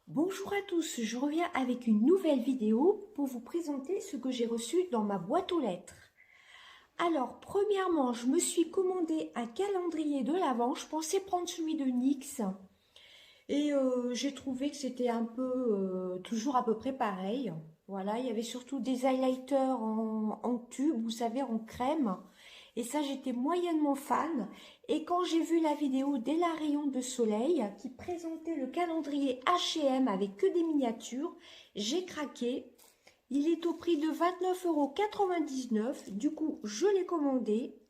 Bonjour à tous, je reviens avec une nouvelle vidéo pour vous présenter ce que j'ai reçu dans ma boîte aux lettres. Alors, premièrement, je me suis commandé un calendrier de l'Avent. Je pensais prendre celui de NYX et j'ai trouvé que c'était un peu toujours à peu près pareil. Voilà, il y avait surtout des highlighters en tube, vous savez, en crème. Et ça, j'étais moyennement fan. Et quand j'ai vu la vidéo d'Ella Rayon de Soleil qui présentait le calendrier H&M avec que des miniatures, j'ai craqué. Il est au prix de 29,99 €. Du coup, je l'ai commandé.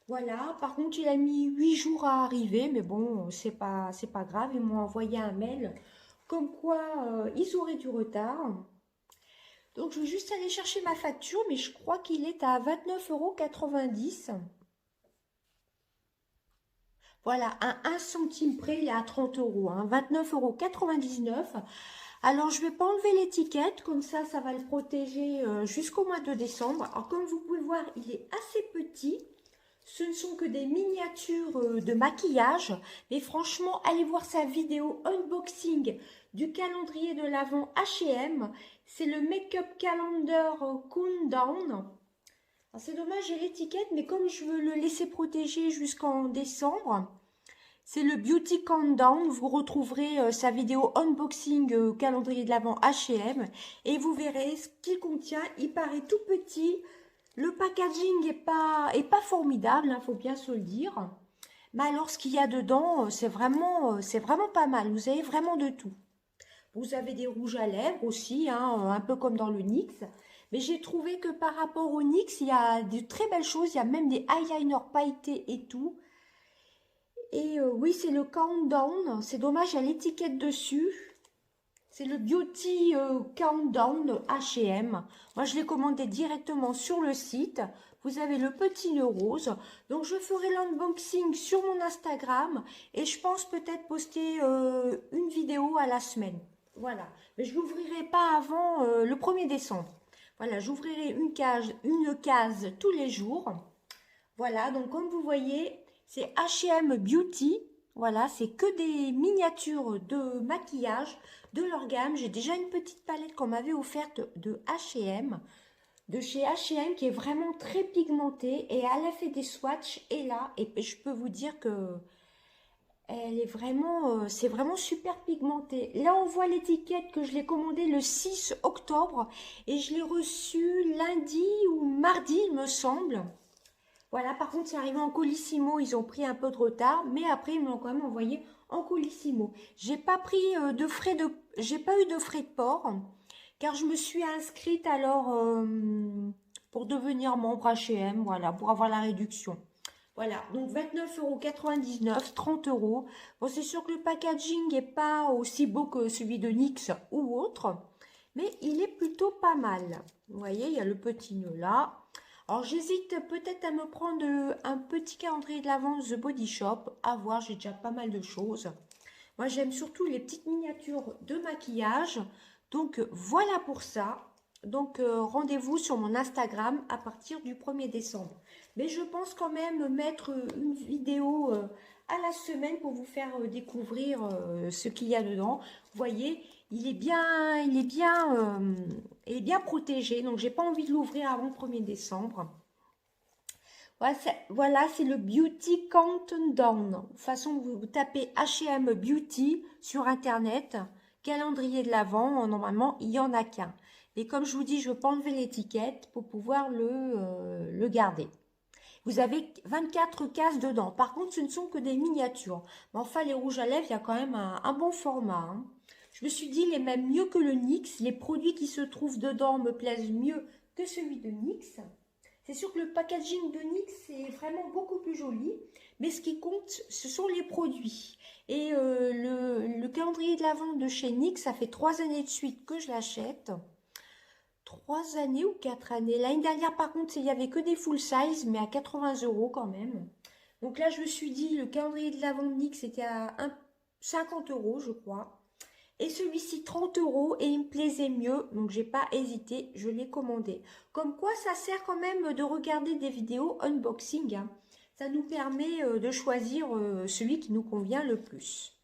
Voilà. Par contre, il a mis 8 jours à arriver. Mais bon, c'est pas grave. Ils m'ont envoyé un mail comme quoi ils auraient du retard. Donc, je vais juste aller chercher ma facture. Mais je crois qu'il est à 29,90 €. Voilà, à 1 centime près, il est à 30 euros, hein, 29,99 €. Alors, je ne vais pas enlever l'étiquette, comme ça va le protéger jusqu'au mois de décembre. Alors, comme vous pouvez voir, il est assez petit. Ce ne sont que des miniatures de maquillage. Mais franchement, allez voir sa vidéo unboxing du calendrier de l'Avent H&M. C'est le Make-up Calendar Countdown. C'est dommage, j'ai l'étiquette, mais comme je veux le laisser protéger jusqu'en décembre, c'est le Beauty Countdown. Vous retrouverez sa vidéo unboxing calendrier de l'Avent H&M et vous verrez ce qu'il contient. Il paraît tout petit. Le packaging est pas formidable, il faut bien se le dire. Mais alors, ce qu'il y a dedans, c'est vraiment pas mal. Vous avez vraiment de tout. Vous avez des rouges à lèvres aussi, hein, un peu comme dans le NYX. Mais j'ai trouvé que par rapport au NYX, il y a de très belles choses. Il y a même des eyeliners pailletés et tout. Et oui, c'est le Countdown. C'est dommage, il y a l'étiquette dessus. C'est le Beauty Countdown H&M. Moi, je l'ai commandé directement sur le site. Vous avez le petit nœud rose. Donc, je ferai l'unboxing sur mon Instagram. Et je pense peut-être poster une vidéo à la semaine. Voilà. Mais je ne l'ouvrirai pas avant le 1er décembre. Voilà, j'ouvrirai une case tous les jours. Voilà, donc comme vous voyez, c'est H&M Beauty. Voilà, c'est que des miniatures de maquillage de leur gamme. J'ai déjà une petite palette qu'on m'avait offerte de H&M, de chez H&M, qui est vraiment très pigmentée. Et elle a fait des swatchs et là, et je peux vous dire que elle est vraiment, c'est vraiment super pigmenté. Là, on voit l'étiquette que je l'ai commandée le 6 octobre et je l'ai reçue lundi ou mardi, il me semble. Voilà, par contre, c'est arrivé en colissimo, ils ont pris un peu de retard, mais après, ils me l'ont quand même envoyé en colissimo. J'ai pas pris j'ai pas eu de frais de port, car je me suis inscrite alors pour devenir membre H&M, voilà, pour avoir la réduction. Voilà, donc 29,99 €, 30 euros. Bon, c'est sûr que le packaging n'est pas aussi beau que celui de NYX ou autre, mais il est plutôt pas mal. Vous voyez, il y a le petit nœud là. Alors, j'hésite peut-être à me prendre un petit calendrier de l'Avent The Body Shop. À voir, j'ai déjà pas mal de choses. Moi, j'aime surtout les petites miniatures de maquillage. Donc, voilà pour ça. Donc, rendez-vous sur mon Instagram à partir du 1er décembre. Mais je pense quand même mettre une vidéo à la semaine pour vous faire découvrir ce qu'il y a dedans. Vous voyez, il est bien protégé. Donc, j'ai pas envie de l'ouvrir avant le 1er décembre. Voilà, c'est le Beauty Countdown. De toute façon, vous tapez H&M Beauty sur Internet, calendrier de l'Avent, normalement, il n'y en a qu'un. Mais comme je vous dis, je ne veux pas enlever l'étiquette pour pouvoir le garder. Vous avez 24 cases dedans. Par contre, ce ne sont que des miniatures. Mais enfin, les rouges à lèvres, il y a quand même un bon format, hein. Je me suis dit, il est même mieux que le NYX. Les produits qui se trouvent dedans me plaisent mieux que celui de NYX. C'est sûr que le packaging de NYX est vraiment beaucoup plus joli, mais ce qui compte, ce sont les produits. Et le calendrier de l'Avent de chez NYX, ça fait 3 années de suite que je l'achète. 3 années ou 4 années. L'année dernière, par contre, il n'y avait que des full size, mais à 80 € quand même. Donc là, je me suis dit, le calendrier de l'Avent de NYX était à 50 €, je crois. Et celui-ci 30 € et il me plaisait mieux, donc j'ai pas hésité, je l'ai commandé. Comme quoi ça sert quand même de regarder des vidéos unboxing, hein. Ça nous permet de choisir celui qui nous convient le plus.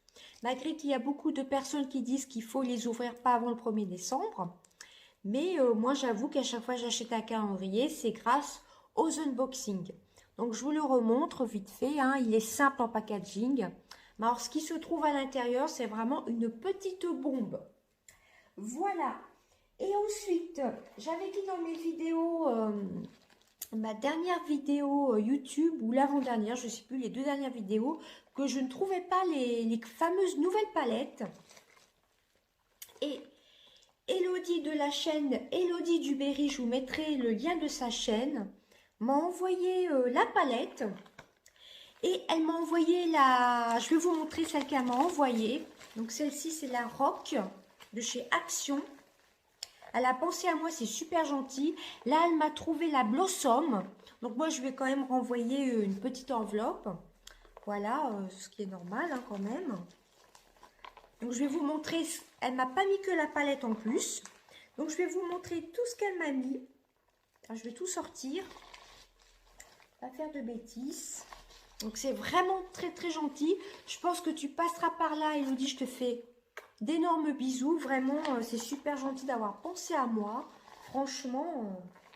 Malgré qu'il y a beaucoup de personnes qui disent qu'il faut les ouvrir pas avant le 1er décembre. Mais moi, j'avoue qu'à chaque fois que j'achète un calendrier, c'est grâce aux unboxings. Donc, je vous le remontre vite fait, hein. Il est simple en packaging. Mais alors, ce qui se trouve à l'intérieur, c'est vraiment une petite bombe. Voilà. Et ensuite, j'avais dit dans mes vidéos, ma dernière vidéo YouTube ou l'avant-dernière, je ne sais plus, les 2 dernières vidéos, que je ne trouvais pas les fameuses nouvelles palettes. Et Elodie de la chaîne Elodie Duberry, je vous mettrai le lien de sa chaîne, m'a envoyé la palette. Et elle m'a envoyé la... Je vais vous montrer celle qu'elle m'a envoyée. Donc celle-ci, c'est la Rock de chez Action. Elle a pensé à moi, c'est super gentil. Là, elle m'a trouvé la Blossom. Donc moi, je vais quand même renvoyer une petite enveloppe. Voilà, ce qui est normal hein, quand même. Donc je vais vous montrer, elle m'a pas mis que la palette en plus. Donc je vais vous montrer tout ce qu'elle m'a mis. Alors, je vais tout sortir. Pas faire de bêtises. Donc c'est vraiment très très gentil. Je pense que tu passeras par là, Elodie, je te fais d'énormes bisous. Vraiment, c'est super gentil d'avoir pensé à moi. Franchement,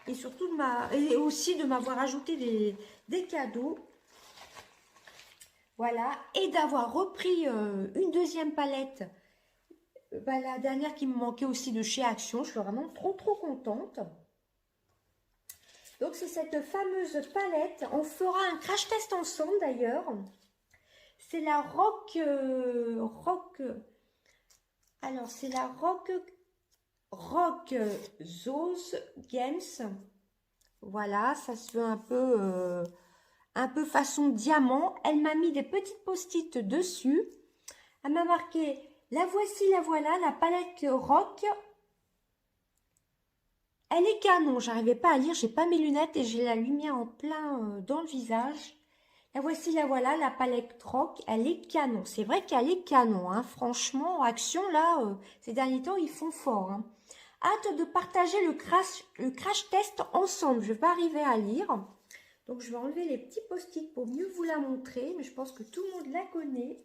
et surtout et aussi de m'avoir ajouté des cadeaux. Voilà, et d'avoir repris une deuxième palette, la dernière qui me manquait aussi de chez Action. Je suis vraiment trop contente. Donc c'est cette fameuse palette, on fera un crash test ensemble d'ailleurs. C'est la Rock, alors c'est la Rock Zose Games. Voilà, ça se fait un peu façon diamant. Elle m'a mis des petites post-it dessus. Elle m'a marqué, la voici, la voilà, la palette Rock. Elle est canon, j'arrivais pas à lire, j'ai pas mes lunettes et j'ai la lumière en plein dans le visage. La voici, la voilà, la palette Rock, elle est canon. C'est vrai qu'elle est canon, hein. Franchement, Action, là, ces derniers temps, ils font fort. Hein. Hâte de partager le crash test ensemble, je vais pas arriver à lire. Donc, je vais enlever les petits post-it pour mieux vous la montrer, mais je pense que tout le monde la connaît.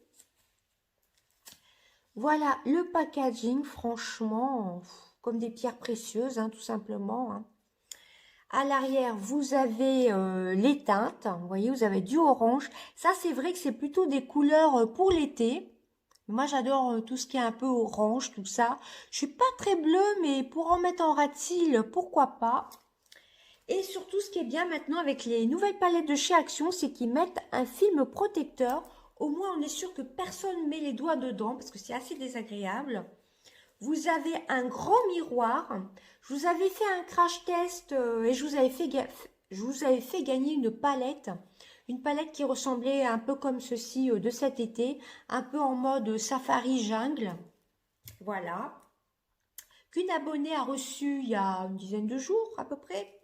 Voilà, le packaging, franchement, comme des pierres précieuses, hein, tout simplement. Hein. À l'arrière, vous avez les teintes. Vous voyez, vous avez du orange. Ça, c'est vrai que c'est plutôt des couleurs pour l'été. Moi, j'adore tout ce qui est un peu orange, tout ça. Je suis pas très bleue, mais pour en mettre en ras de cils, pourquoi pas. Et surtout, ce qui est bien maintenant avec les nouvelles palettes de chez Action, c'est qu'ils mettent un film protecteur. Au moins, on est sûr que personne ne met les doigts dedans, parce que c'est assez désagréable. Vous avez un grand miroir. Je vous avais fait un crash test et je vous avais fait gagner une palette. Une palette qui ressemblait un peu comme ceci de cet été. Un peu en mode safari jungle. Voilà. Qu'une abonnée a reçu il y a une dizaine de jours à peu près.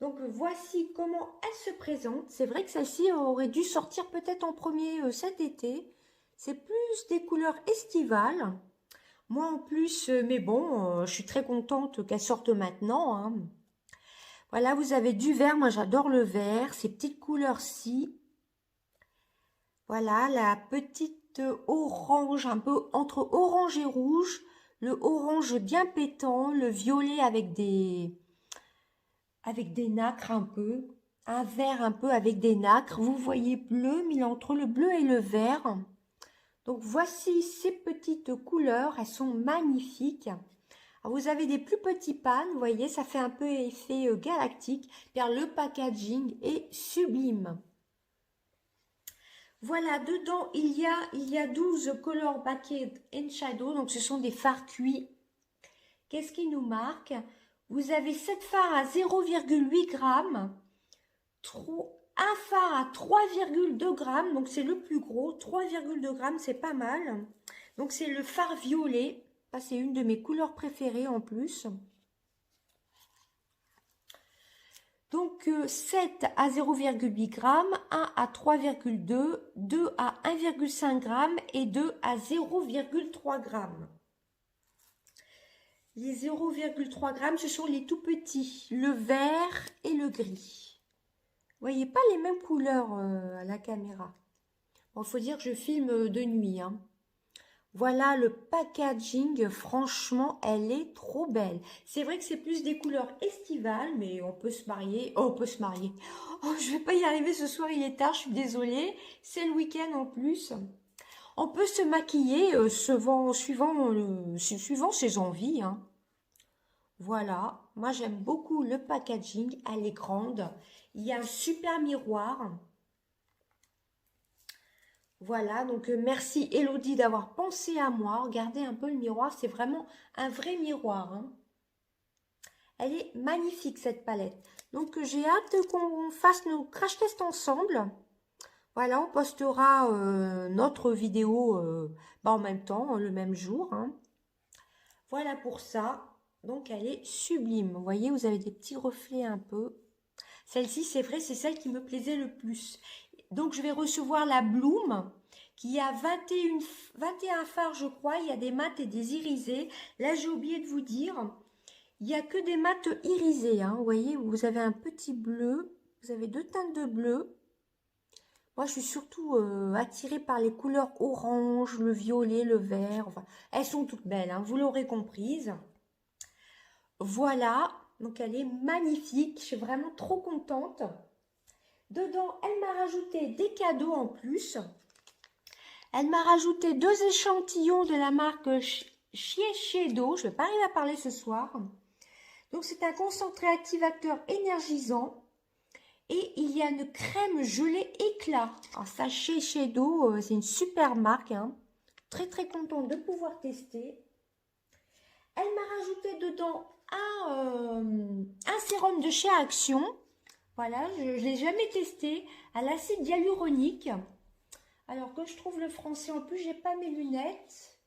Donc voici comment elle se présente. C'est vrai que celle-ci aurait dû sortir peut-être en premier cet été. C'est plus des couleurs estivales. Moi en plus, mais bon, je suis très contente qu'elle sorte maintenant. Hein. Voilà, vous avez du vert. Moi j'adore le vert. Ces petites couleurs-ci. Voilà, la petite orange, un peu entre orange et rouge. Le orange bien pétant. Le violet avec des nacres un peu, un vert un peu avec des nacres. Vous voyez bleu, mais entre le bleu et le vert. Donc voici ces petites couleurs, elles sont magnifiques. Alors, vous avez des plus petits pans, vous voyez, ça fait un peu effet galactique. Car le packaging est sublime. Voilà, dedans il y a 12 Color Backed and Shadow, donc ce sont des fards cuits. Qu'est-ce qui nous marque? Vous avez 7 fards à 0,8 g, un phare à 3,2 g, donc c'est le plus gros, 3,2 g, c'est pas mal. Donc c'est le phare violet, ça c'est une de mes couleurs préférées en plus. Donc 7 à 0,8 g, 1 à 3,2, 2 à 1,5 g et 2 à 0,3 g. Les 0,3 g, ce sont les tout petits, le vert et le gris. Vous voyez pas les mêmes couleurs à la caméra. Bon, faut dire que je filme de nuit, hein. Voilà le packaging, franchement, elle est trop belle. C'est vrai que c'est plus des couleurs estivales, mais on peut se marier. Oh, on peut se marier. Oh, je vais pas y arriver ce soir, il est tard, je suis désolée. C'est le week-end en plus. On peut se maquiller suivant ses envies, hein. Voilà, moi j'aime beaucoup le packaging, elle est grande. Il y a un super miroir. Voilà, donc merci Elodie d'avoir pensé à moi. Regardez un peu le miroir, c'est vraiment un vrai miroir, hein. Elle est magnifique cette palette. Donc j'ai hâte qu'on fasse nos crash tests ensemble. Voilà, on postera notre vidéo en même temps, le même jour, hein. Voilà pour ça. Donc elle est sublime. Vous voyez, vous avez des petits reflets un peu. Celle-ci, c'est vrai, c'est celle qui me plaisait le plus. Donc je vais recevoir la Bloom qui a 21 fards, je crois. Il y a des mats et des irisés. Là, j'ai oublié de vous dire, il n'y a que des mats irisés, hein. Vous voyez, vous avez un petit bleu. Vous avez deux teintes de bleu. Moi, je suis surtout attirée par les couleurs orange, le violet, le vert. Enfin, elles sont toutes belles, hein, vous l'aurez comprise. Voilà, donc elle est magnifique. Je suis vraiment trop contente. Dedans, elle m'a rajouté des cadeaux en plus. Elle m'a rajouté 2 échantillons de la marque Shiseido. Je ne vais pas arriver à parler ce soir. Donc, c'est un concentré activateur énergisant. Et il y a une crème gelée éclat. Alors, ça, Shiseido, c'est une super marque, hein. Très, très contente de pouvoir tester. Elle m'a rajouté dedans un sérum de chez Action. Voilà, je ne l'ai jamais testé. À l'acide hyaluronique. Alors que je trouve le français en plus, j'ai pas mes lunettes.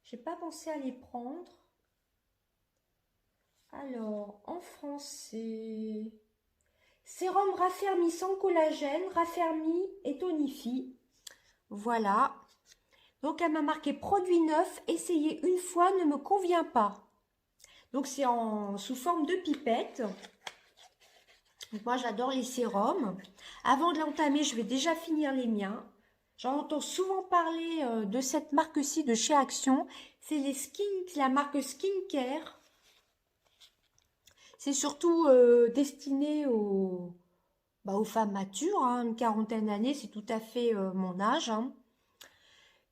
J'ai pas pensé à les prendre. Alors, en français, sérum raffermissant collagène, raffermit et tonifie. Voilà. Donc, elle m'a marqué produit neuf, essayez une fois, ne me convient pas. Donc, c'est sous forme de pipette. Donc, moi, j'adore les sérums. Avant de l'entamer, je vais déjà finir les miens. J'en entends souvent parler de cette marque-ci de chez Action. C'est la marque Skincare. C'est surtout destiné aux femmes matures, hein, une quarantaine d'années, c'est tout à fait mon âge, hein.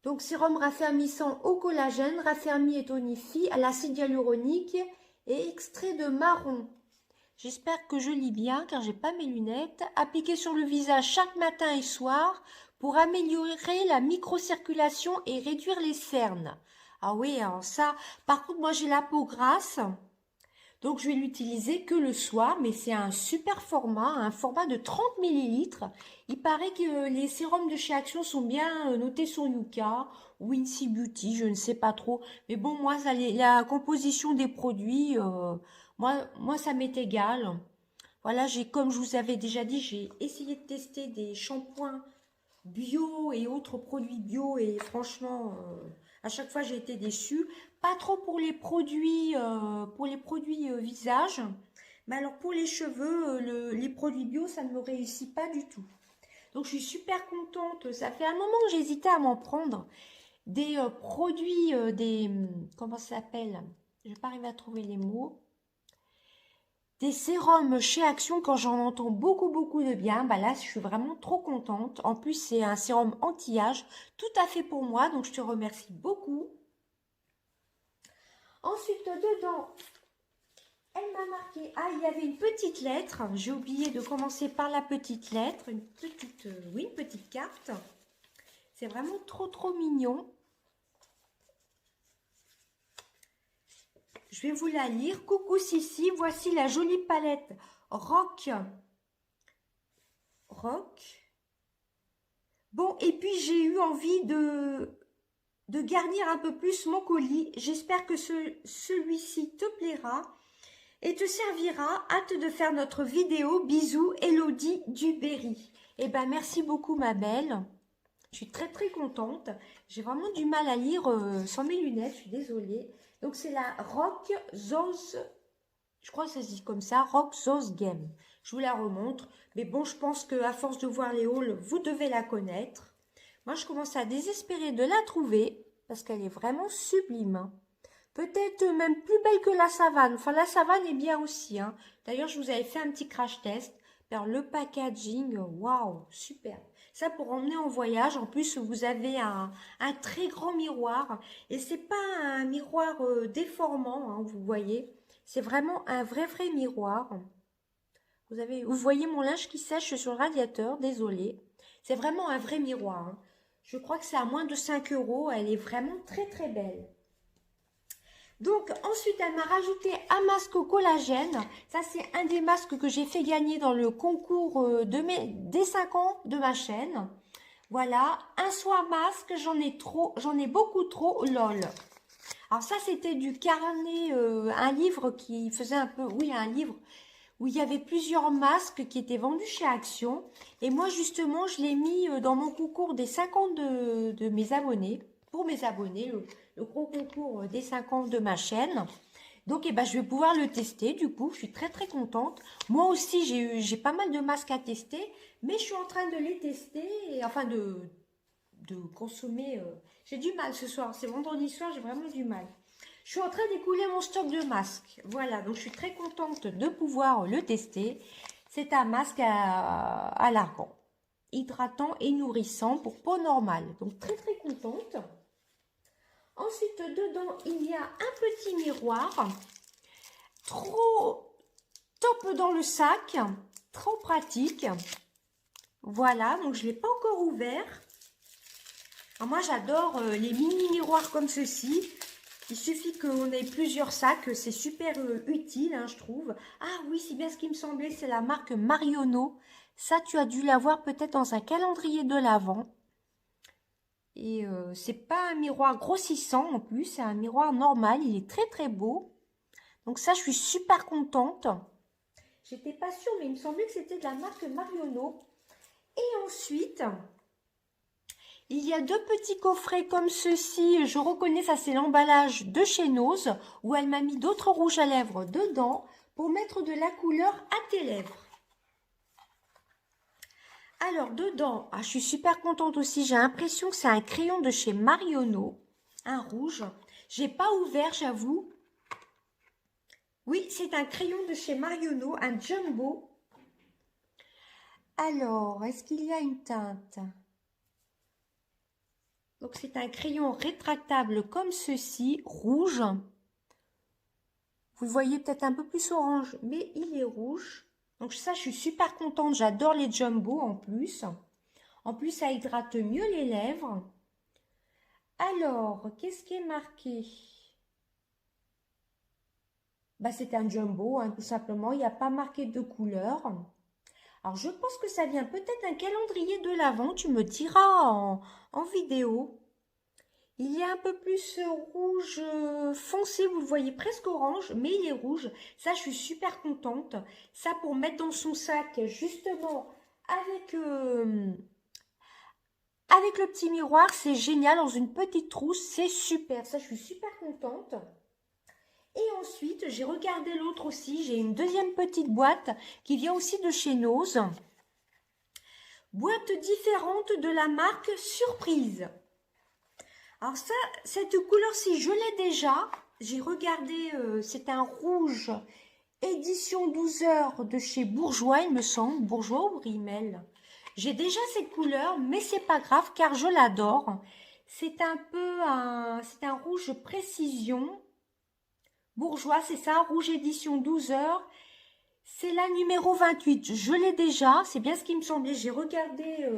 Donc, sérum raffermissant au collagène, raffermit et tonifie à l'acide hyaluronique et extrait de marron. J'espère que je lis bien car j'ai pas mes lunettes. Appliqué sur le visage chaque matin et soir pour améliorer la microcirculation et réduire les cernes. Ah oui, alors ça, par contre, moi j'ai la peau grasse. Donc, je vais l'utiliser que le soir, mais c'est un super format, un format de 30 millilitres. Il paraît que les sérums de chez Action sont bien notés sur Yuka ou Wincy Beauty, je ne sais pas trop. Mais bon, moi, la composition des produits, moi, ça m'est égal. Voilà, comme je vous avais déjà dit, j'ai essayé de tester des shampoings bio et autres produits bio et franchement, à chaque fois, j'ai été déçue. Pas trop pour les produits, visage. Mais alors pour les cheveux, les produits bio, ça ne me réussit pas du tout. Donc je suis super contente. Ça fait un moment que j'hésitais à m'en prendre. Des produits, comment ça s'appelle? Je vais pas arriver à trouver les mots. Des sérums chez Action, quand j'en entends beaucoup, beaucoup de bien, bah là, je suis vraiment trop contente. En plus, c'est un sérum anti-âge, tout à fait pour moi, donc je te remercie beaucoup. Ensuite, dedans, elle m'a marqué, il y avait une petite lettre. J'ai oublié de commencer par la petite lettre, une petite carte. C'est vraiment trop, trop mignon. Je vais vous la lire. Coucou Sissi, voici la jolie palette Rock. Bon, et puis j'ai eu envie de garnir un peu plus mon colis. J'espère que celui-ci te plaira et te servira. Hâte de faire notre vidéo. Bisous, Elodie Duberry. Eh ben, merci beaucoup ma belle. Je suis très très contente. J'ai vraiment du mal à lire sans mes lunettes, je suis désolée. Donc c'est la Rock Zos, je crois que ça se dit comme ça, Rock Zos Game. Je vous la remontre. Mais bon, je pense qu'à force de voir les hauls, vous devez la connaître. Moi, je commence à désespérer de la trouver parce qu'elle est vraiment sublime, hein. Peut-être même plus belle que la savane. Enfin, la savane est bien aussi, hein. D'ailleurs, je vous avais fait un petit crash test. Alors, le packaging, waouh, super. Ça, pour emmener en voyage, en plus, vous avez un très grand miroir. Et c'est pas un miroir déformant, hein, vous voyez. C'est vraiment un vrai miroir. Vous voyez mon linge qui sèche sur le radiateur, désolé. C'est vraiment un vrai miroir, hein. Je crois que c'est à moins de 5 euros. Elle est vraiment très belle. Donc ensuite, elle m'a rajouté un masque au collagène. Ça, c'est un des masques que j'ai fait gagner dans le concours des 5 ans de ma chaîne. Voilà, un soin masque, j'en ai beaucoup trop, lol. Alors ça, c'était du carnet, un livre qui faisait un peu, oui, un livre où il y avait plusieurs masques qui étaient vendus chez Action. Et moi, justement, je l'ai mis dans mon concours des 5 ans de mes abonnés. Pour mes abonnés, le gros concours des 5 ans de ma chaîne. Donc, eh ben, je vais pouvoir le tester. Du coup, je suis très contente. Moi aussi, j'ai pas mal de masques à tester. Mais je suis en train de les tester. Et, enfin, de consommer. J'ai du mal ce soir. C'est vendredi soir, j'ai vraiment du mal. Je suis en train d'écouler mon stock de masques. Voilà, donc je suis très contente de pouvoir le tester. C'est un masque à l'argan, hydratant et nourrissant pour peau normale. Donc très contente. Ensuite, dedans, il y a un petit miroir. Trop top dans le sac. Trop pratique. Voilà, donc je ne l'ai pas encore ouvert. Alors moi, j'adore les mini miroirs comme ceci. Il suffit qu'on ait plusieurs sacs, c'est super utile, hein, je trouve. Ah oui, c'est bien ce qui me semblait, c'est la marque Marionneau. Ça, tu as dû l'avoir peut-être dans un calendrier de l'Avent. Et c'est pas un miroir grossissant en plus, c'est un miroir normal, il est très beau. Donc ça, je suis super contente. J'étais pas sûre, mais il me semblait que c'était de la marque Marionneau. Et ensuite, il y a deux petits coffrets comme ceci. Je reconnais, ça c'est l'emballage de chez Nose, où elle m'a mis d'autres rouges à lèvres dedans pour mettre de la couleur à tes lèvres. Alors dedans, je suis super contente aussi. J'ai l'impression que c'est un crayon de chez Marionneau, un rouge. J'ai pas ouvert, j'avoue. Oui, c'est un crayon de chez Marionneau, un jumbo. Alors, est-ce qu'il y a une teinte ? Donc c'est un crayon rétractable comme ceci, rouge. Vous le voyez peut-être un peu plus orange, mais il est rouge. Donc ça, je suis super contente. J'adore les jumbo en plus. En plus, ça hydrate mieux les lèvres. Alors, qu'est-ce qui est marqué ? Bah, c'est un jumbo, hein, tout simplement. Il n'y a pas marqué de couleur. Alors, je pense que ça vient peut-être d'un calendrier de l'Avent. Tu me diras en vidéo. Il y a un peu plus rouge foncé, vous le voyez presque orange, mais il est rouge. Ça, je suis super contente. Ça, pour mettre dans son sac, justement, avec le petit miroir, c'est génial. Dans une petite trousse, c'est super. Ça, je suis super contente. Et ensuite, j'ai regardé l'autre aussi. J'ai une deuxième petite boîte qui vient aussi de chez Nose. Boîte différente de la marque Surprise. Alors ça, cette couleur-ci, je l'ai déjà. J'ai regardé, c'est un rouge édition 12 heures de chez Bourjois, il me semble. Bourjois ou Rimmel. J'ai déjà cette couleur, mais c'est pas grave car je l'adore. C'est un peu c'est un rouge précision. Bourjois, c'est ça, rouge édition 12 heures. C'est la numéro 28. Je l'ai déjà, c'est bien ce qui me semblait. J'ai regardé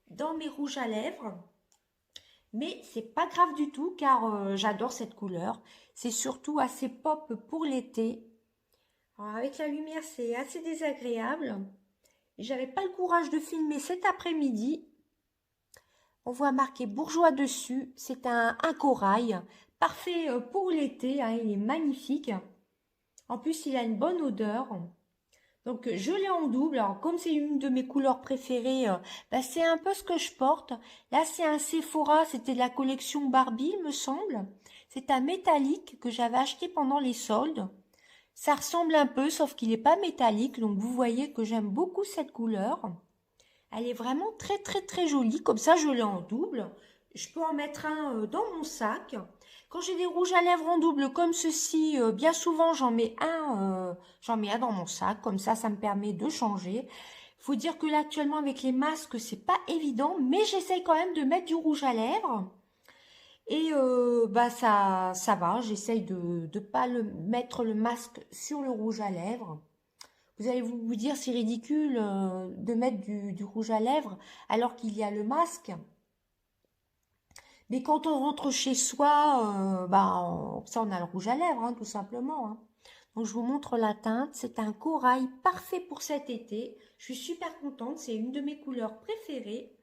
dans mes rouges à lèvres. Mais c'est pas grave du tout car j'adore cette couleur. C'est surtout assez pop pour l'été. Alors avec la lumière, c'est assez désagréable. J'avais pas le courage de filmer cet après-midi. On voit marqué Bourjois dessus. C'est un corail. Parfait pour l'été, hein, il est magnifique. En plus, il a une bonne odeur. Donc, je l'ai en double. Alors, comme c'est une de mes couleurs préférées, bah, c'est un peu ce que je porte. Là, c'est un Sephora. C'était de la collection Barbie, il me semble. C'est un métallique que j'avais acheté pendant les soldes. Ça ressemble un peu, sauf qu'il n'est pas métallique. Donc, vous voyez que j'aime beaucoup cette couleur. Elle est vraiment très jolie. Comme ça, je l'ai en double. Je peux en mettre un dans mon sac. Quand j'ai des rouges à lèvres en double comme ceci, bien souvent j'en mets un dans mon sac. Comme ça me permet de changer. Faut dire que là actuellement avec les masques, c'est pas évident, mais j'essaye quand même de mettre du rouge à lèvres. Et bah ça va. J'essaye de pas mettre le masque sur le rouge à lèvres. Vous allez vous dire, c'est ridicule de mettre du rouge à lèvres alors qu'il y a le masque. Mais quand on rentre chez soi, ça on a le rouge à lèvres, hein, tout simplement. Hein. Donc je vous montre la teinte. C'est un corail parfait pour cet été. Je suis super contente. C'est une de mes couleurs préférées.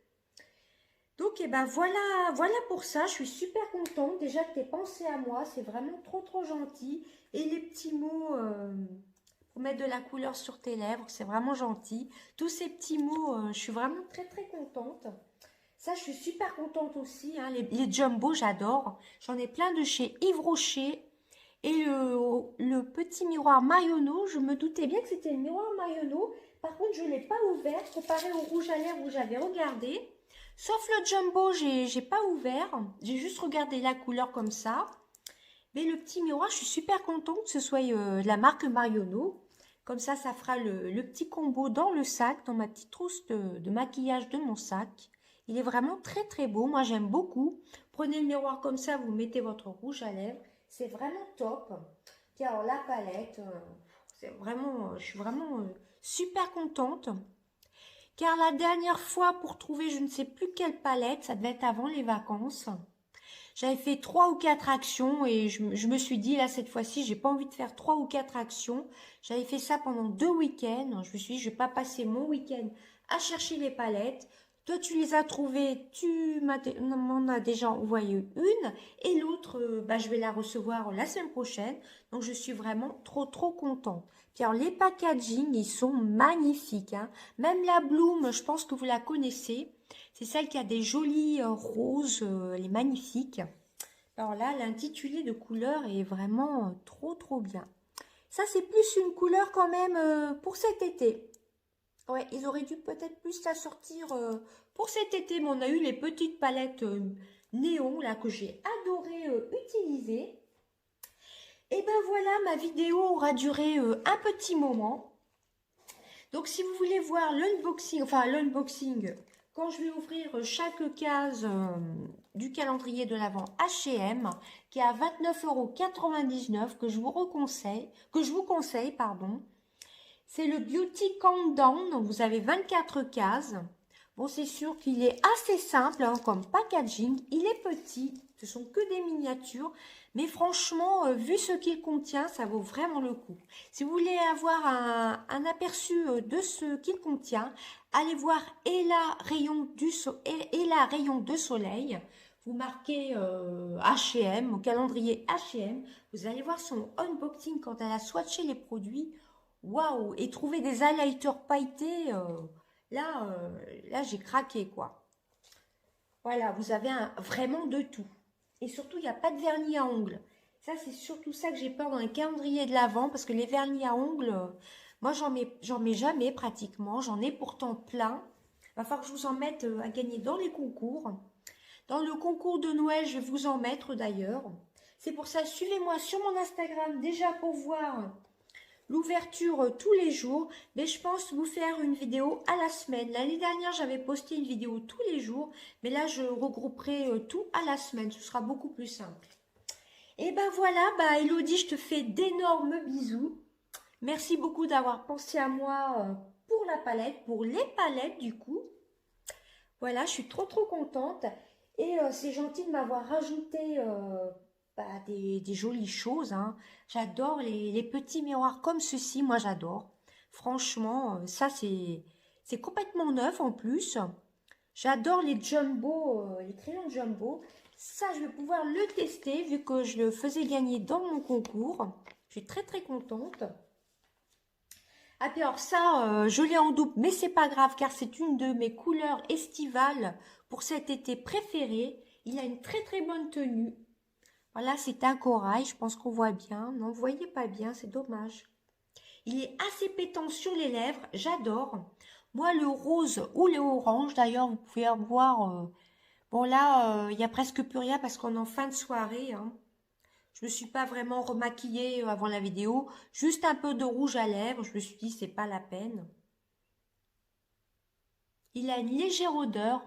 Donc et ben voilà pour ça. Je suis super contente. Déjà que tu aies pensé à moi. C'est vraiment trop gentil. Et les petits mots... pour mettre de la couleur sur tes lèvres, c'est vraiment gentil. Tous ces petits mots, je suis vraiment très contente. Ça, je suis super contente aussi. Hein. Les jumbo, j'adore. J'en ai plein de chez Yves Rocher. Et le petit miroir Marionneau, je me doutais bien que c'était le miroir Marionneau. Par contre, je ne l'ai pas ouvert comparé au rouge à lèvres où j'avais regardé. Sauf le jumbo, j'ai pas ouvert. J'ai juste regardé la couleur comme ça. Mais le petit miroir, je suis super contente que ce soit de la marque Marionneau. Comme ça fera le petit combo dans le sac, dans ma petite trousse de maquillage de mon sac. Il est vraiment très beau. Moi, j'aime beaucoup. Prenez le miroir comme ça, vous mettez votre rouge à lèvres. C'est vraiment top. Tiens, alors la palette, c'est vraiment, je suis vraiment super contente. Car la dernière fois, pour trouver je ne sais plus quelle palette, ça devait être avant les vacances. J'avais fait 3 ou 4 actions et je me suis dit, là, cette fois-ci, j'ai pas envie de faire 3 ou 4 actions. J'avais fait ça pendant 2 week-ends. Je me suis dit, je vais pas passer mon week-end à chercher les palettes. Toi, tu les as trouvées, tu m'en as déjà envoyé une. Et l'autre, je vais la recevoir la semaine prochaine. Donc, je suis vraiment trop contente. Puis alors, les packaging, ils sont magnifiques. Hein. Même la Bloom, je pense que vous la connaissez. C'est celle qui a des jolis roses, elle est magnifique. Alors là, l'intitulé de couleur est vraiment trop bien. Ça, c'est plus une couleur quand même pour cet été. Ouais, ils auraient dû peut-être plus la sortir pour cet été. Mais on a eu les petites palettes néon là que j'ai adoré utiliser. Et ben voilà, ma vidéo aura duré un petit moment. Donc si vous voulez voir l'unboxing, quand je vais ouvrir chaque case du calendrier de l'Avent H&M, qui est à 29,99 € que je vous conseille, pardon. C'est le Beauty Countdown, donc vous avez 24 cases. Bon, c'est sûr qu'il est assez simple hein, comme packaging. Il est petit, ce sont que des miniatures. Mais franchement, vu ce qu'il contient, ça vaut vraiment le coup. Si vous voulez avoir un aperçu de ce qu'il contient, allez voir Ella Rayon de Soleil. Vous marquez H&M, au calendrier H&M. Vous allez voir son unboxing quand elle a swatché les produits. Waouh! Et trouver des highlighters pailletés, là j'ai craqué quoi. Voilà, vous avez vraiment de tout. Et surtout, il n'y a pas de vernis à ongles. Ça, c'est surtout ça que j'ai peur dans les calendriers de l'Avent, parce que les vernis à ongles, moi, j'en mets jamais pratiquement. J'en ai pourtant plein. Il va falloir que je vous en mette à gagner dans les concours. Dans le concours de Noël, je vais vous en mettre d'ailleurs. C'est pour ça, suivez-moi sur mon Instagram déjà pour voir l'ouverture tous les jours, mais je pense vous faire une vidéo à la semaine. L'année dernière, j'avais posté une vidéo tous les jours, mais là, je regrouperai tout à la semaine. Ce sera beaucoup plus simple. Et ben voilà, Elodie, je te fais d'énormes bisous. Merci beaucoup d'avoir pensé à moi pour la palette, pour les palettes du coup. Voilà, je suis trop contente. Et c'est gentil de m'avoir rajouté des jolies choses. Hein. J'adore les petits miroirs comme ceci, moi j'adore. Franchement, ça c'est complètement neuf en plus. J'adore les jumbo, les crayons jumbo. Ça, je vais pouvoir le tester vu que je le faisais gagner dans mon concours. Je suis très contente. Ah puis alors ça, je l'ai en double, mais c'est pas grave car c'est une de mes couleurs estivales pour cet été préféré. Il a une très bonne tenue. Voilà, c'est un corail, je pense qu'on voit bien. Non, vous voyez pas bien, c'est dommage. Il est assez pétant sur les lèvres, j'adore. Moi, le rose ou le orange, d'ailleurs, vous pouvez voir. Bon, là, il y a presque plus rien parce qu'on est en fin de soirée, hein. Je me suis pas vraiment remaquillée avant la vidéo. Juste un peu de rouge à lèvres. Je me suis dit, c'est pas la peine. Il a une légère odeur.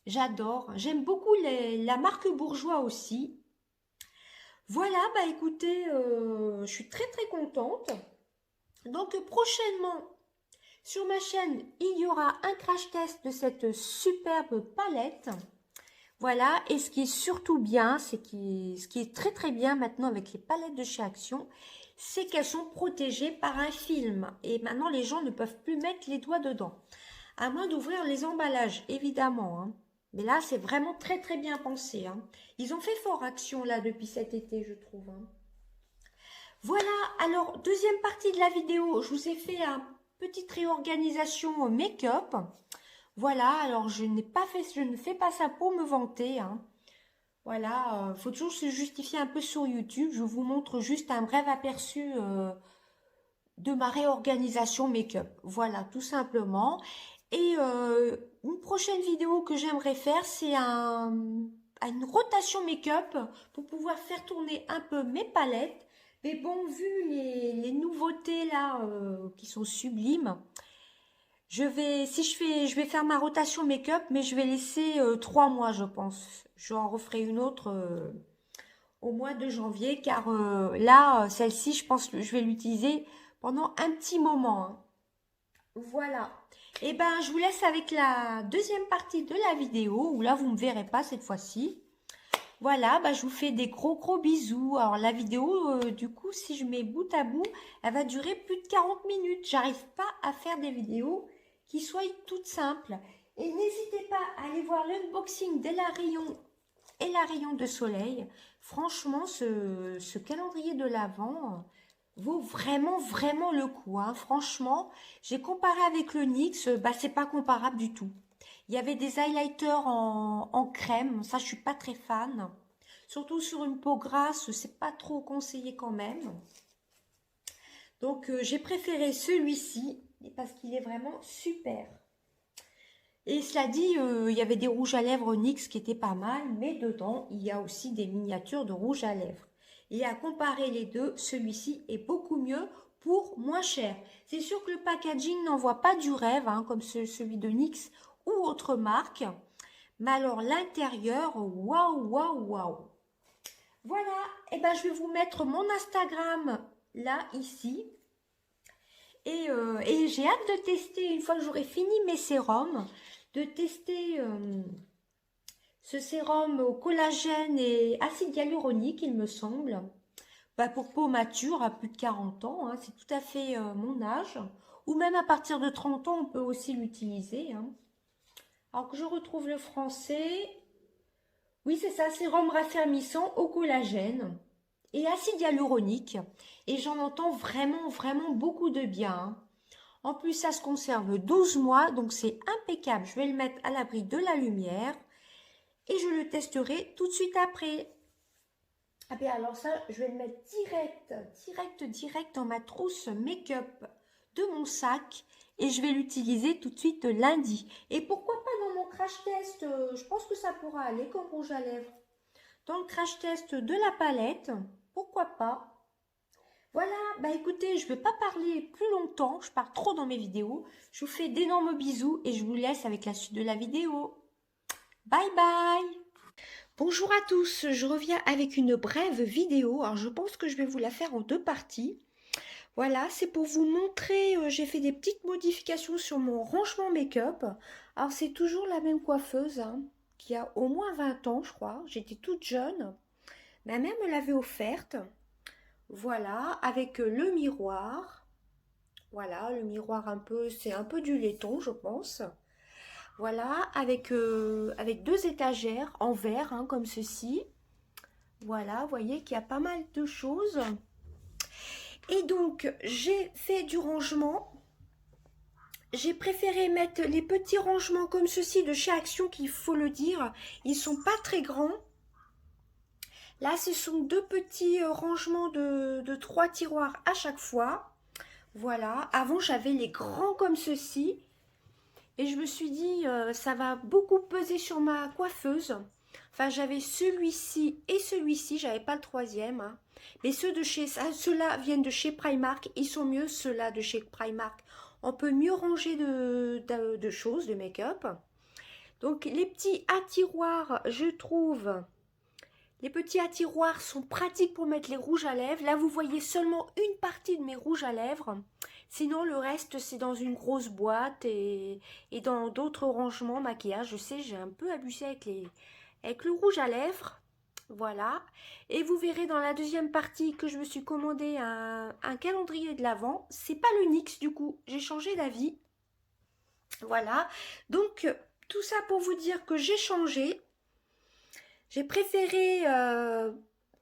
J'adore. J'aime beaucoup la marque Bourjois aussi. Voilà, bah écoutez, je suis très très contente. Donc prochainement, sur ma chaîne, il y aura un crash test de cette superbe palette. Voilà, et ce qui est surtout bien, ce qui est très très bien maintenant avec les palettes de chez Action, c'est qu'elles sont protégées par un film. Et maintenant, les gens ne peuvent plus mettre les doigts dedans. À moins d'ouvrir les emballages, évidemment, hein. Mais là, c'est vraiment très très bien pensé, hein. Ils ont fait fort Action là depuis cet été, je trouve, hein. Voilà, alors deuxième partie de la vidéo, je vous ai fait une petite réorganisation make-up. Voilà, alors je ne fais pas ça pour me vanter, hein. Voilà, faut toujours se justifier un peu sur YouTube. Je vous montre juste un bref aperçu de ma réorganisation make-up. Voilà, tout simplement. Et une prochaine vidéo que j'aimerais faire, c'est une rotation make-up pour pouvoir faire tourner un peu mes palettes. Mais bon, vu les nouveautés là qui sont sublimes, je vais faire ma rotation make-up, mais je vais laisser 3 mois, je pense. J'en referai une autre au mois de janvier, car là, celle-ci, je pense que je vais l'utiliser pendant un petit moment, hein. Voilà. Et ben, je vous laisse avec la deuxième partie de la vidéo, où là, vous ne me verrez pas cette fois-ci. Voilà, bah, je vous fais des gros gros bisous. Alors la vidéo, du coup, si je mets bout à bout, elle va durer plus de 40 minutes. J'arrive pas à faire des vidéos qui soient toutes simples. Et n'hésitez pas à aller voir l'unboxing de la Rayon et la Rayon de Soleil. Franchement, ce calendrier de l'Avent vaut vraiment vraiment le coup, hein. Franchement, j'ai comparé avec le NYX, bah c'est pas comparable du tout. Il y avait des highlighters en crème, ça je suis pas très fan. Surtout sur une peau grasse, c'est pas trop conseillé quand même. Donc j'ai préféré celui-ci parce qu'il est vraiment super. Et cela dit, il y avait des rouges à lèvres NYX qui étaient pas mal, mais dedans il y a aussi des miniatures de rouge à lèvres. Et à comparer les deux, celui-ci est beaucoup mieux pour moins cher. C'est sûr que le packaging n'envoie pas du rêve, hein, comme celui de NYX ou autre marque. Mais alors l'intérieur, waouh, waouh, waouh. Voilà, et ben je vais vous mettre mon Instagram là, ici. Et j'ai hâte de tester, une fois que j'aurai fini mes sérums, de tester ce sérum au collagène et acide hyaluronique, il me semble. Bah, pour peau mature, à plus de 40 ans, hein, c'est tout à fait mon âge. Ou même à partir de 30 ans, on peut aussi l'utiliser, hein. Alors que je retrouve le français. Oui, c'est ça, sérum raffermissant au collagène et acide hyaluronique. Et j'en entends vraiment, vraiment beaucoup de bien, hein. En plus, ça se conserve 12 mois, donc c'est impeccable. Je vais le mettre à l'abri de la lumière et je le testerai tout de suite après. Ah bien alors ça, je vais le mettre direct dans ma trousse make-up de mon sac et je vais l'utiliser tout de suite lundi. Et pourquoi pas dans mon crash test, je pense que ça pourra aller comme rouge à lèvres. Dans le crash test de la palette, pourquoi pas. Voilà, bah écoutez, je ne vais pas parler plus longtemps, je pars trop dans mes vidéos. Je vous fais d'énormes bisous et je vous laisse avec la suite de la vidéo. Bye bye! Bonjour à tous, je reviens avec une brève vidéo. Alors je pense que je vais vous la faire en 2 parties. Voilà, c'est pour vous montrer, j'ai fait des petites modifications sur mon rangement make-up. Alors c'est toujours la même coiffeuse, hein, qui a au moins 20 ans je crois. J'étais toute jeune. Ma mère me l'avait offerte. Voilà, avec le miroir. Voilà, le miroir un peu, c'est un peu du laiton je pense. Voilà, avec 2 étagères en verre, hein, comme ceci. Voilà, vous voyez qu'il y a pas mal de choses. Et donc, j'ai fait du rangement. J'ai préféré mettre les petits rangements comme ceci de chez Action, qu'il faut le dire. Ils sont pas très grands. Là, ce sont 2 petits rangements de 3 tiroirs à chaque fois. Voilà. Avant, j'avais les grands comme ceci. Et je me suis dit, ça va beaucoup peser sur ma coiffeuse. Enfin, j'avais celui-ci et celui-ci, j'avais pas le troisième, hein. Mais ceux-là viennent de chez Primark, ils sont mieux, ceux-là de chez Primark. On peut mieux ranger de choses, de make-up. Donc, les petits attiroirs, je trouve, les petits attiroirs sont pratiques pour mettre les rouges à lèvres. Là, vous voyez seulement une partie de mes rouges à lèvres. Sinon, le reste, c'est dans une grosse boîte et dans d'autres rangements maquillage. Je sais, j'ai un peu abusé avec le rouge à lèvres. Voilà. Et vous verrez dans la deuxième partie que je me suis commandé un calendrier de l'Avent. C'est pas le NYX du coup. J'ai changé d'avis. Voilà. Donc, tout ça pour vous dire que j'ai changé. J'ai préféré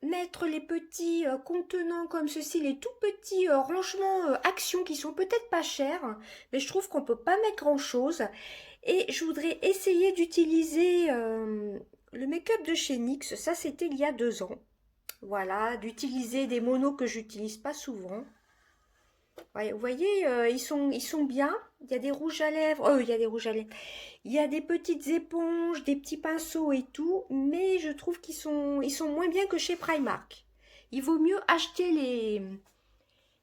mettre les petits contenants comme ceci, les tout petits rangements Action qui sont peut-être pas chers, mais je trouve qu'on peut pas mettre grand chose. Et je voudrais essayer d'utiliser le make-up de chez NYX, ça c'était il y a 2 ans. Voilà, d'utiliser des monos que j'utilise pas souvent. Ouais, vous voyez, ils sont bien. Il y a des rouges à lèvres. Il y a des rouges à lèvres. Il y a des petites éponges, des petits pinceaux et tout. Mais je trouve ils sont moins bien que chez Primark. Il vaut mieux acheter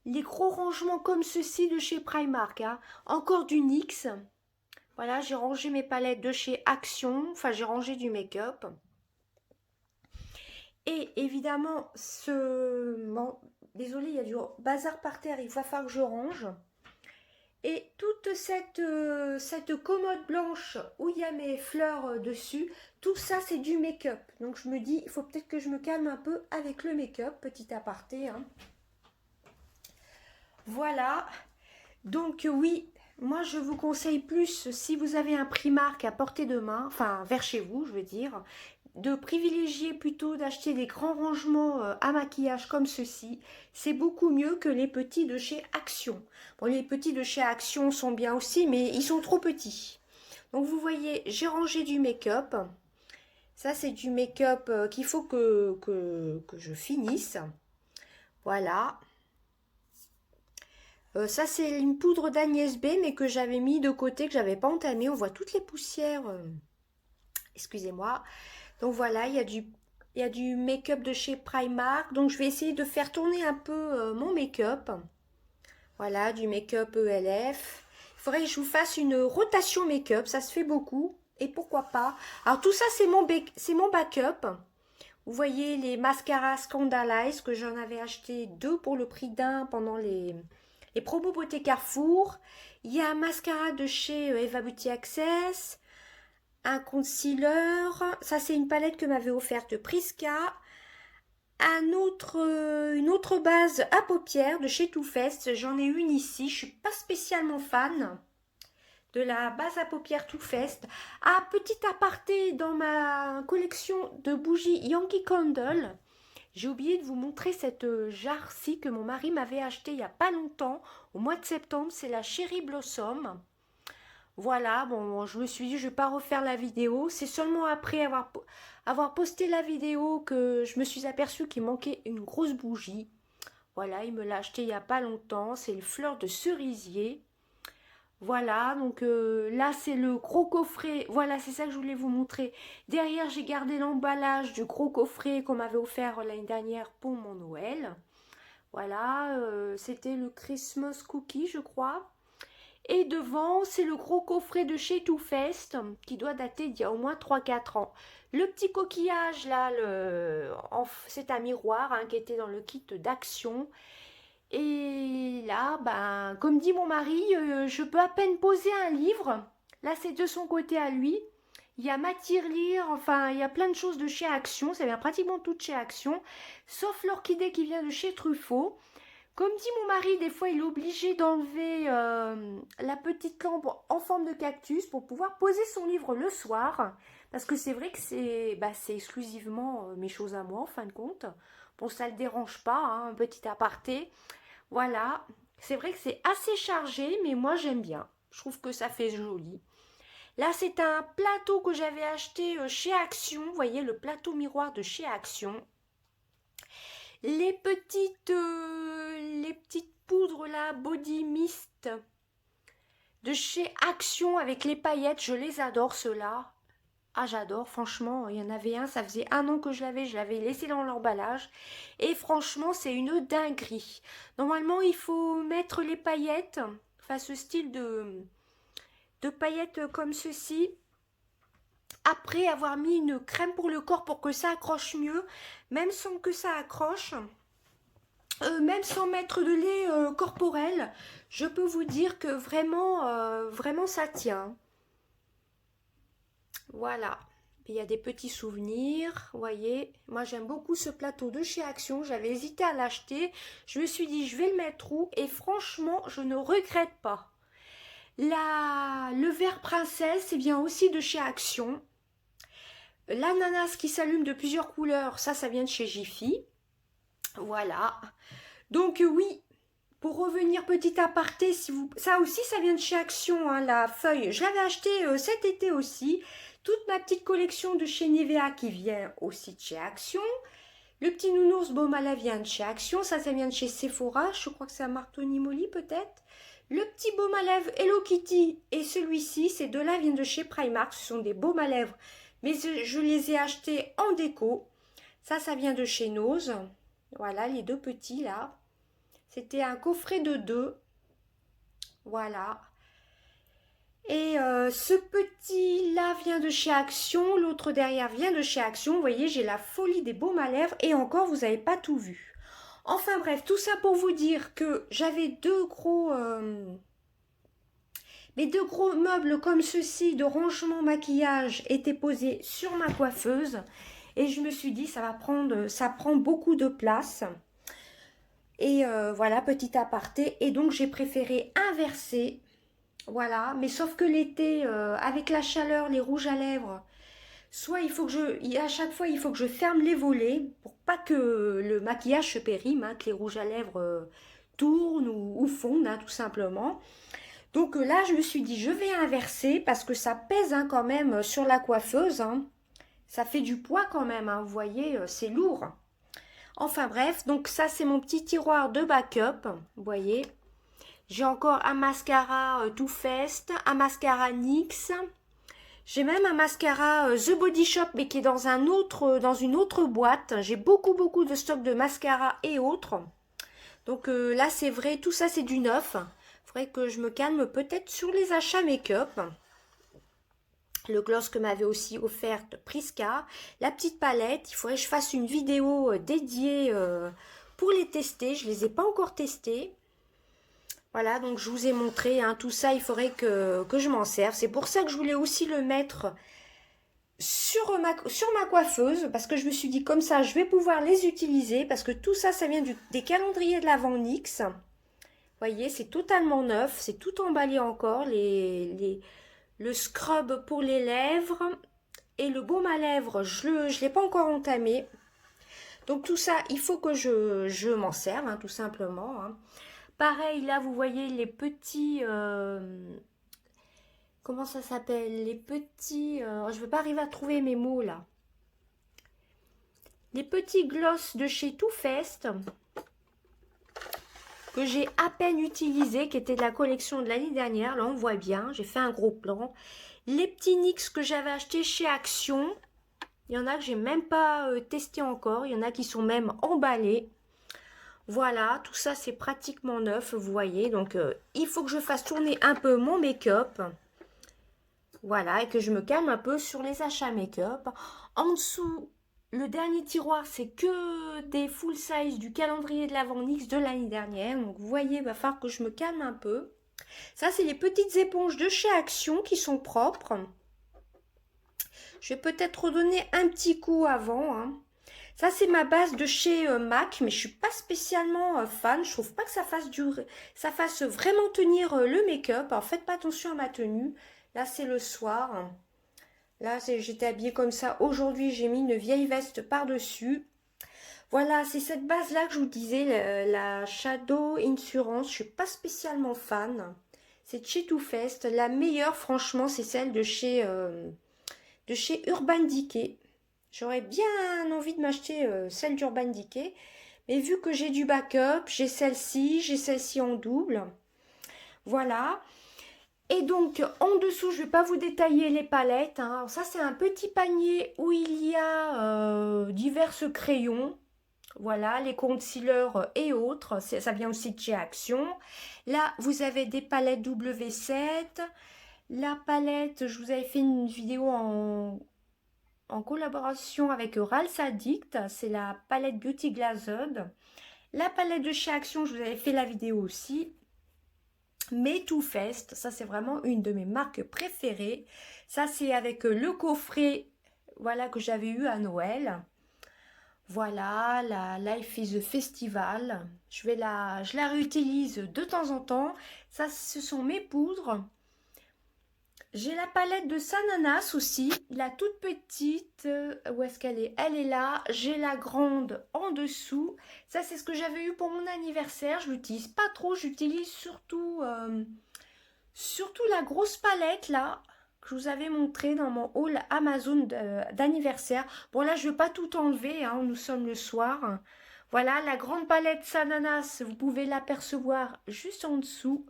les gros rangements comme ceci de chez Primark, hein. Encore du NYX. Voilà, j'ai rangé mes palettes de chez Action. Enfin, j'ai rangé du make-up. Et évidemment, désolé, il y a du bazar par terre. Il va falloir que je range. Et toute cette commode blanche où il y a mes fleurs dessus, tout ça c'est du make-up. Donc je me dis, il faut peut-être que je me calme un peu avec le make-up, petit aparté, hein. Voilà. Donc oui, moi je vous conseille plus, si vous avez un Primark à portée de main, enfin vers chez vous je veux dire, de privilégier plutôt d'acheter des grands rangements à maquillage comme ceci. C'est beaucoup mieux que les petits de chez Action. Bon, les petits de chez Action sont bien aussi, mais ils sont trop petits. Donc vous voyez, j'ai rangé du make-up. Ça, c'est du make-up qu'il faut que je finisse. Voilà. Ça, c'est une poudre d'Agnès B, mais que j'avais mis de côté, que j'avais pas entamé. On voit toutes les poussières. Excusez-moi. Donc voilà, il y a du make-up de chez Primark. Donc je vais essayer de faire tourner un peu mon make-up. Voilà, du make-up ELF. Il faudrait que je vous fasse une rotation make-up, ça se fait beaucoup. Et pourquoi pas. Alors tout ça, c'est mon backup. Vous voyez les mascaras Scandalize que j'en avais acheté 2 pour le prix d'un pendant les promos Beauté Carrefour. Il y a un mascara de chez Eva Beauty Access. Un concealer, ça c'est une palette que m'avait offerte Prisca, une autre base à paupières de chez Too Faced, j'en ai une ici, je suis pas spécialement fan de la base à paupières Too Faced. Ah, petit aparté dans ma collection de bougies Yankee Candle, j'ai oublié de vous montrer cette jarre-ci que mon mari m'avait acheté il y a pas longtemps, au mois de septembre, c'est la Cherry Blossom. Voilà, bon, je me suis dit, je vais pas refaire la vidéo. C'est seulement après avoir posté la vidéo que je me suis aperçue qu'il manquait une grosse bougie. Voilà, il me l'a acheté il y a pas longtemps. C'est le fleur de cerisier. Voilà, donc là, c'est le gros coffret. Voilà, c'est ça que je voulais vous montrer. Derrière, j'ai gardé l'emballage du gros coffret qu'on m'avait offert l'année dernière pour mon Noël. Voilà, c'était le Christmas Cookie, je crois. Et devant, c'est le gros coffret de chez Too Faced qui doit dater d'il y a au moins 3-4 ans. Le petit coquillage là, c'est un miroir hein, qui était dans le kit d'Action. Et là, ben, comme dit mon mari, je peux à peine poser un livre. Là, c'est de son côté à lui. Il y a matière lire, enfin, il y a plein de choses de chez Action. Ça vient pratiquement tout de chez Action, sauf l'orchidée qui vient de chez Truffaut. Comme dit mon mari, des fois il est obligé d'enlever la petite lampe en forme de cactus pour pouvoir poser son livre le soir. Parce que c'est vrai que c'est exclusivement mes choses à moi en fin de compte. Bon, ça ne le dérange pas, hein, un petit aparté. Voilà, c'est vrai que c'est assez chargé, mais moi j'aime bien. Je trouve que ça fait joli. Là, c'est un plateau que j'avais acheté chez Action. Vous voyez, le plateau miroir de chez Action. Les petites poudres là, Body Mist. de chez Action avec les paillettes. Je les adore, ceux-là. Ah, j'adore, franchement, il y en avait un, ça faisait 1 an que je l'avais laissé dans l'emballage. Et franchement, c'est une dinguerie. Normalement, il faut mettre les paillettes, enfin ce style de paillettes comme ceci, après avoir mis une crème pour le corps pour que ça accroche mieux, même sans que ça accroche. Même sans mettre de lait corporel, je peux vous dire que vraiment, vraiment ça tient. Voilà. Puis il y a des petits souvenirs, vous voyez. Moi j'aime beaucoup ce plateau de chez Action. J'avais hésité à l'acheter. Je me suis dit je vais le mettre où? Et franchement, je ne regrette pas. Le verre princesse, c'est bien aussi de chez Action. L'ananas qui s'allume de plusieurs couleurs, ça vient de chez Jiffy. Voilà. Donc oui, pour revenir petit aparté, ça aussi, ça vient de chez Action, hein, la feuille. Je l'avais acheté cet été aussi. Toute ma petite collection de chez Nivea qui vient aussi de chez Action. Le petit nounours baume à lèvres vient de chez Action. Ça vient de chez Sephora. Je crois que c'est à Martoni Molly peut-être. Le petit baume à lèvres Hello Kitty et celui-ci, ces deux-là viennent de chez Primark. Ce sont des baumes à lèvres, mais je les ai achetés en déco. Ça vient de chez Nose. Voilà, les deux petits là. C'était un coffret de 2. Voilà. Et ce petit là vient de chez Action. L'autre derrière vient de chez Action. Vous voyez, j'ai la folie des baumes à lèvres. Et encore, vous n'avez pas tout vu. Enfin bref, tout ça pour vous dire que j'avais mes deux gros meubles comme ceci de rangement maquillage étaient posés sur ma coiffeuse. Et je me suis dit, ça prend beaucoup de place. Et voilà, petit aparté. Et donc, j'ai préféré inverser. Voilà. Mais sauf que l'été, avec la chaleur, les rouges à lèvres, soit à chaque fois, il faut que je ferme les volets pour pas que le maquillage se périme, hein, que les rouges à lèvres tournent ou fondent, hein, tout simplement. Donc là, je me suis dit, je vais inverser parce que ça pèse hein, quand même sur la coiffeuse. Hein. Ça fait du poids quand même, hein, vous voyez, c'est lourd. Enfin bref, donc ça c'est mon petit tiroir de backup, vous voyez. J'ai encore un mascara Too Faced, un mascara NYX. J'ai même un mascara The Body Shop mais qui est dans une autre boîte. J'ai beaucoup de stock de mascara et autres. Donc là c'est vrai, tout ça c'est du neuf. Il faudrait que je me calme peut-être sur les achats make-up. Le gloss que m'avait aussi offerte Prisca, la petite palette, il faudrait que je fasse une vidéo dédiée pour les tester, je ne les ai pas encore testés. Voilà, donc je vous ai montré, hein, tout ça, il faudrait que je m'en serve. C'est pour ça que je voulais aussi le mettre sur ma coiffeuse, parce que je me suis dit comme ça, je vais pouvoir les utiliser, parce que tout ça, ça vient des calendriers de l'Avent NYX. Vous voyez, c'est totalement neuf, c'est tout emballé encore, le scrub pour les lèvres et le baume à lèvres, je ne l'ai pas encore entamé. Donc tout ça, il faut que je m'en serve, hein, tout simplement. Hein. Pareil, là, vous voyez les petits... comment ça s'appelle? Les petits... je ne vais pas arriver à trouver mes mots, là. Les petits gloss de chez Too Faced que j'ai à peine utilisé, qui était de la collection de l'année dernière. Là, on voit bien, j'ai fait un gros plan. Les petits NYX que j'avais achetés chez Action. Il y en a que j'ai même pas testé encore. Il y en a qui sont même emballés. Voilà, tout ça, c'est pratiquement neuf, vous voyez. Donc, il faut que je fasse tourner un peu mon make-up. Voilà, et que je me calme un peu sur les achats make-up. En dessous... Le dernier tiroir, c'est que des full size du calendrier de l'Avent NYX de l'année dernière. Donc, vous voyez, il va falloir que je me calme un peu. Ça, c'est les petites éponges de chez Action qui sont propres. Je vais peut-être redonner un petit coup avant. Hein. Ça, c'est ma base de chez MAC, mais je suis pas spécialement fan. Je trouve pas que ça fasse vraiment tenir le make-up. Alors, faites pas attention à ma tenue. Là, c'est le soir. Là, j'étais habillée comme ça. Aujourd'hui, j'ai mis une vieille veste par-dessus. Voilà, c'est cette base-là que je vous disais, la Shadow Insurance. Je suis pas spécialement fan. C'est de chez Too Faced. La meilleure, franchement, c'est celle de chez Urban Decay. J'aurais bien envie de m'acheter celle d'Urban Decay. Mais vu que j'ai du backup, j'ai celle-ci en double. Voilà. Et donc, en dessous, je ne vais pas vous détailler les palettes, hein. Alors ça, c'est un petit panier où il y a divers crayons. Voilà, les concealers et autres. Ça vient aussi de chez Action. Là, vous avez des palettes W7. La palette, je vous avais fait une vidéo en collaboration avec Rals Addict. C'est la palette Beauty Glazed. La palette de chez Action, je vous avais fait la vidéo aussi. Mais Too Faced, ça c'est vraiment une de mes marques préférées. Ça c'est avec le coffret, voilà, que j'avais eu à Noël. Voilà, la Life is a Festival. Je la réutilise de temps en temps. Ça, ce sont mes poudres. J'ai la palette de Sananas aussi, la toute petite. Où est-ce qu'elle est? Elle est là. J'ai la grande en dessous. Ça, c'est ce que j'avais eu pour mon anniversaire. Je l'utilise pas trop. J'utilise surtout, surtout la grosse palette là que je vous avais montré dans mon haul Amazon d'anniversaire. Bon là, je ne vais pas tout enlever, hein, nous sommes le soir. Voilà, la grande palette Sananas, vous pouvez l'apercevoir juste en dessous.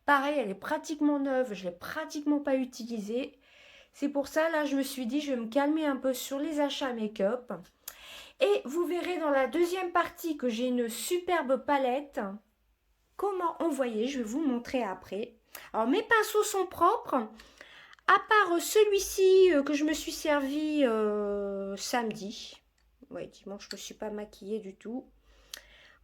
Pareil, elle est pratiquement neuve, je ne l'ai pratiquement pas utilisée. C'est pour ça, là, je me suis dit, je vais me calmer un peu sur les achats make-up. Et vous verrez dans la deuxième partie que j'ai une superbe palette. Comment envoyer, je vais vous montrer après. Alors, mes pinceaux sont propres. À part celui-ci que je me suis servi samedi. Ouais, dimanche, je ne me suis pas maquillée du tout.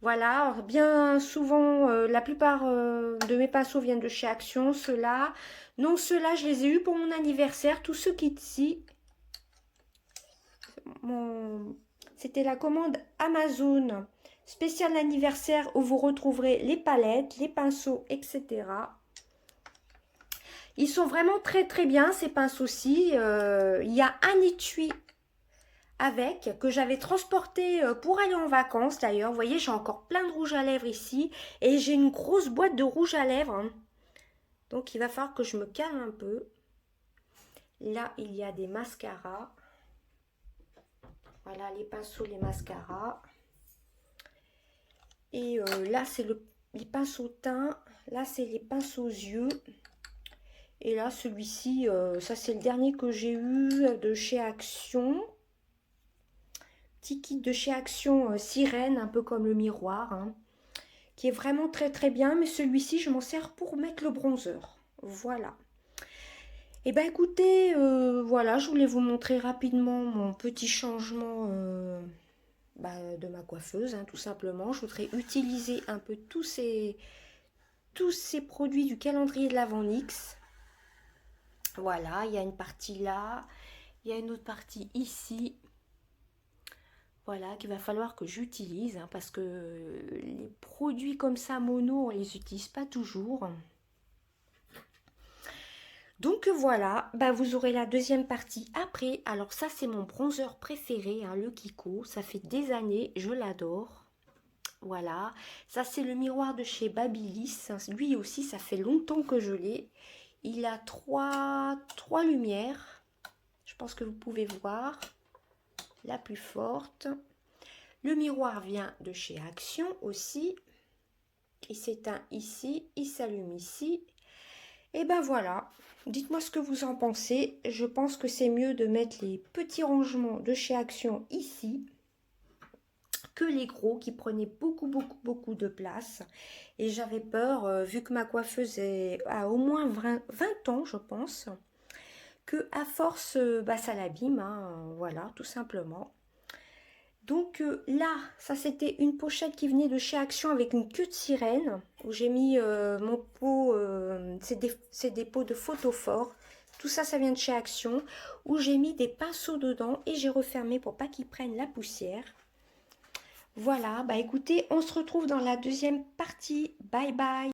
Voilà, alors, bien souvent, la plupart de mes pinceaux viennent de chez Action. Ceux-là, non, ceux-là, je les ai eus pour mon anniversaire. Tous ceux qui ici, c'était la commande Amazon spécial anniversaire où vous retrouverez les palettes, les pinceaux, etc. Ils sont vraiment très très bien ces pinceaux-ci. Il y a un étui avec que j'avais transporté pour aller en vacances d'ailleurs. Vous voyez, j'ai encore plein de rouge à lèvres ici. Et j'ai une grosse boîte de rouge à lèvres, hein. Donc il va falloir que je me calme un peu. Là, il y a des mascaras. Voilà, les pinceaux, les mascaras. Et là, c'est les pinceaux teints. Là, c'est les pinceaux aux yeux. Et là, celui-ci, ça c'est le dernier que j'ai eu de chez Action. Petit kit de chez Action sirène, un peu comme le miroir, hein, qui est vraiment très très bien. Mais celui-ci, je m'en sers pour mettre le bronzer. Voilà. Et bien écoutez, voilà, je voulais vous montrer rapidement mon petit changement de ma coiffeuse, hein, tout simplement. Je voudrais utiliser un peu tous ces produits du calendrier de l'Avent NYX. Voilà, il y a une partie là, il y a une autre partie ici. Voilà, qu'il va falloir que j'utilise, hein, parce que les produits comme ça, mono, on les utilise pas toujours. Donc voilà, bah vous aurez la deuxième partie après. Alors ça, c'est mon bronzer préféré, hein, le Kiko. Ça fait des années, je l'adore. Voilà, ça c'est le miroir de chez Babyliss. Lui aussi, ça fait longtemps que je l'ai. Il a trois lumières. Je pense que vous pouvez voir. La plus forte. Le miroir vient de chez Action aussi. Il s'éteint ici, il s'allume ici. Et ben voilà. Dites-moi ce que vous en pensez. Je pense que c'est mieux de mettre les petits rangements de chez Action ici que les gros qui prenaient beaucoup de place. Et j'avais peur, vu que ma coiffeuse a au moins 20 ans, je pense, que à force, ça l'abîme, hein, voilà, tout simplement. Donc là, ça c'était une pochette qui venait de chez Action avec une queue de sirène, où j'ai mis mon pot, c'est des pots de photophore. Tout ça, ça vient de chez Action, où j'ai mis des pinceaux dedans et j'ai refermé pour pas qu'ils prennent la poussière. Voilà, bah écoutez, on se retrouve dans la deuxième partie. Bye bye.